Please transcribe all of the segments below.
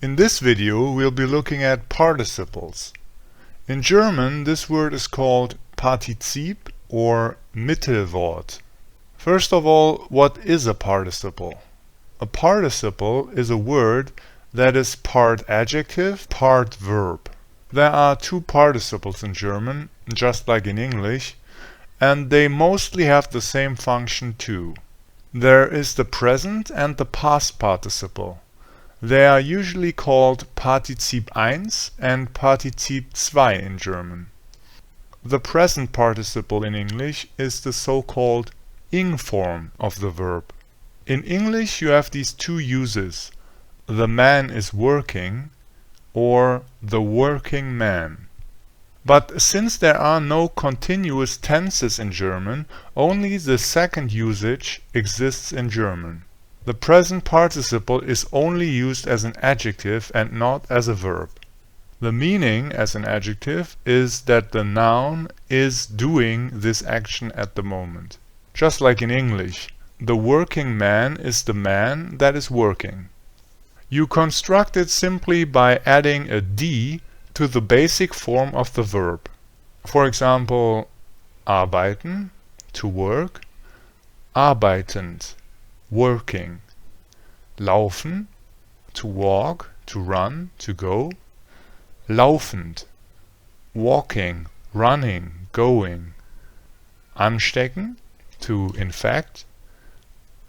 In this video we'll be looking at participles. In German this word is called Partizip or Mittelwort. First of all, what is a participle? A participle is a word that is part adjective, part verb. There are two participles in German, just like in English, and they mostly have the same function too. There is the present and the past participle. They are usually called Partizip 1 and Partizip 2 in German. The present participle in English is the so-called ing form of the verb. In English you have these two uses: the man is working or the working man. But since there are no continuous tenses in German, only the second usage exists in German. The present participle is only used as an adjective and not as a verb. The meaning as an adjective is that the noun is doing this action at the moment. Just like in English, the working man is the man that is working. You construct it simply by adding a d to the basic form of the verb. For example, arbeiten, to work, arbeitend, working, laufen, to walk, to run, to go, laufend, walking, running, going, anstecken, to infect,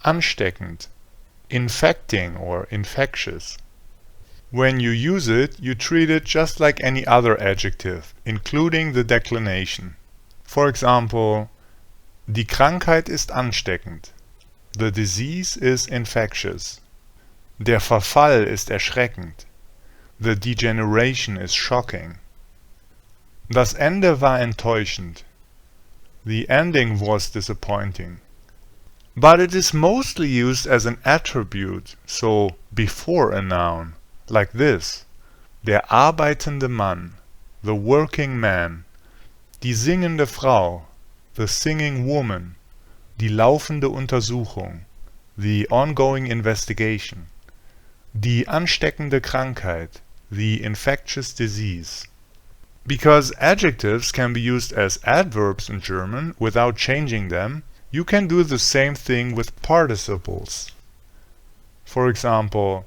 ansteckend, infecting or infectious. When you use it, you treat it just like any other adjective, including the declination. For example, die Krankheit ist ansteckend. The disease is infectious. Der Verfall ist erschreckend. The degeneration is shocking. Das Ende war enttäuschend. The ending was disappointing. But it is mostly used as an attribute, so before a noun. Like this: der arbeitende Mann, the working man, die singende Frau, the singing woman, die laufende Untersuchung, the ongoing investigation, die ansteckende Krankheit, the infectious disease. Because adjectives can be used as adverbs in German without changing them, you can do the same thing with participles. For example,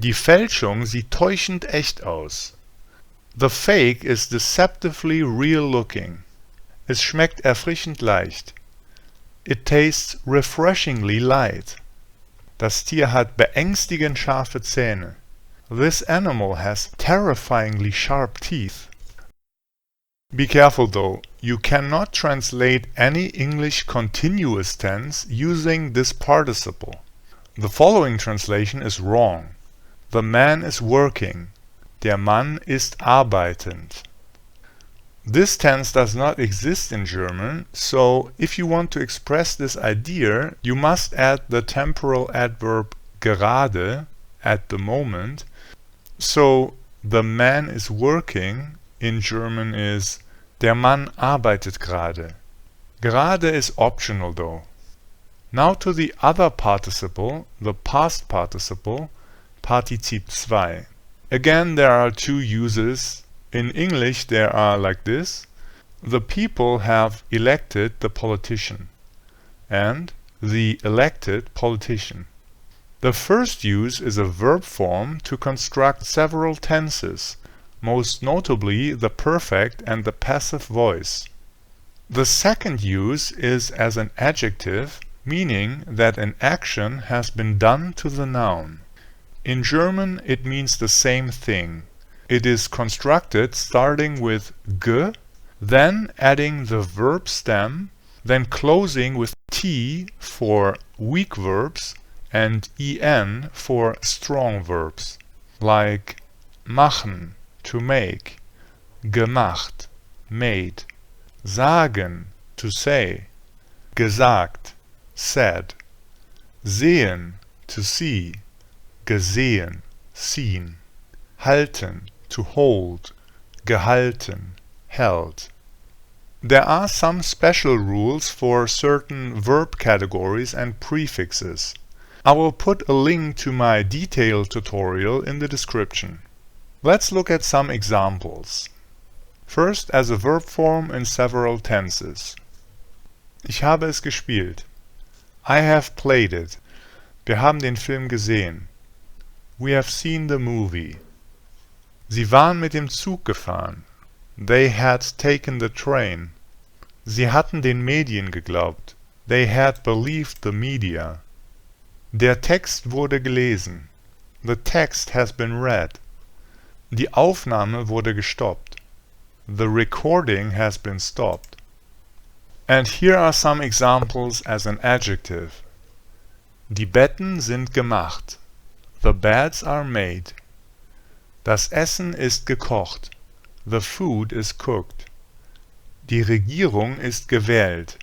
die Fälschung sieht täuschend echt aus. The fake is deceptively real looking. Es schmeckt erfrischend leicht. It tastes refreshingly light. Das Tier hat beängstigend scharfe Zähne. This animal has terrifyingly sharp teeth. Be careful though, you cannot translate any English continuous tense using this participle. The following translation is wrong. The man is working. Der Mann ist arbeitend. This tense does not exist in German, so if you want to express this idea, you must add the temporal adverb gerade, at the moment. So the man is working in German is der Mann arbeitet gerade. Gerade is optional though. Now to the other participle, the past participle, Partizip 2. Again, there are two uses. In English there are like this: the people have elected the politician, and the elected politician. The first use is a verb form to construct several tenses, most notably the perfect and the passive voice. The second use is as an adjective, meaning that an action has been done to the noun. In German it means the same thing. It is constructed starting with g, then adding the verb stem, then closing with t for weak verbs and en for strong verbs, like machen, to make, gemacht, made, sagen, to say, gesagt, said, sehen, to see, gesehen, seen, halten, to hold, gehalten, held. There are some special rules for certain verb categories and prefixes. I will put a link to my detailed tutorial in the description. Let's look at some examples. First, as a verb form in several tenses. Ich habe es gespielt. I have played it. Wir haben den Film gesehen. We have seen the movie. Sie waren mit dem Zug gefahren. They had taken the train. Sie hatten den Medien geglaubt. They had believed the media. Der Text wurde gelesen. The text has been read. Die Aufnahme wurde gestoppt. The recording has been stopped. And here are some examples as an adjective. Die Betten sind gemacht. The beds are made. Das Essen ist gekocht. The food is cooked. Die Regierung ist gewählt.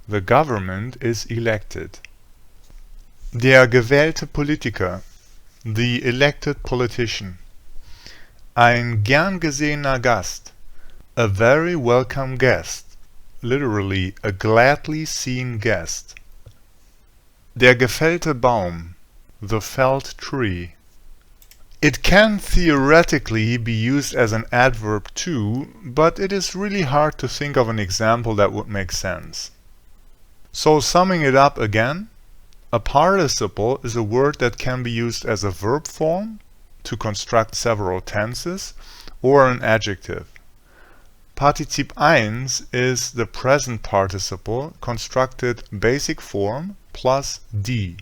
The government is elected. Der gewählte Politiker. The elected politician. Ein gern gesehener Gast. A very welcome guest. Literally, a gladly seen guest. Der gefällte Baum. The felled tree. It can theoretically be used as an adverb too, but it is really hard to think of an example that would make sense. So summing it up again, a participle is a word that can be used as a verb form to construct several tenses or an adjective. Partizip 1 is the present participle constructed basic form plus D.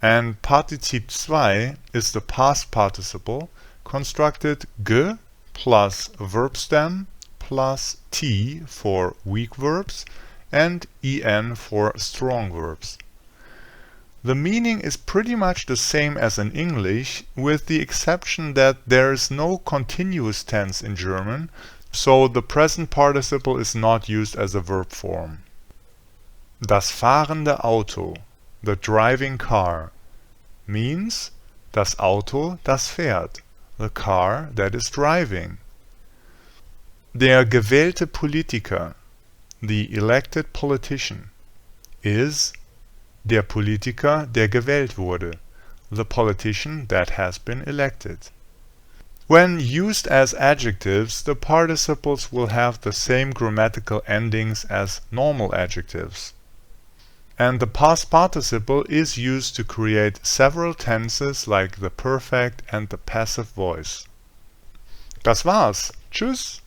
And Partizip 2 is the past participle constructed G plus verb stem plus T for weak verbs and en for strong verbs. The meaning is pretty much the same as in English, with the exception that there is no continuous tense in German, so the present participle is not used as a verb form. Das fahrende Auto, the driving car, means das Auto, das fährt, the car that is driving. Der gewählte Politiker, the elected politician, is der Politiker, der gewählt wurde, the politician that has been elected. When used as adjectives, the participles will have the same grammatical endings as normal adjectives. And the past participle is used to create several tenses like the perfect and the passive voice. Das war's. Tschüss!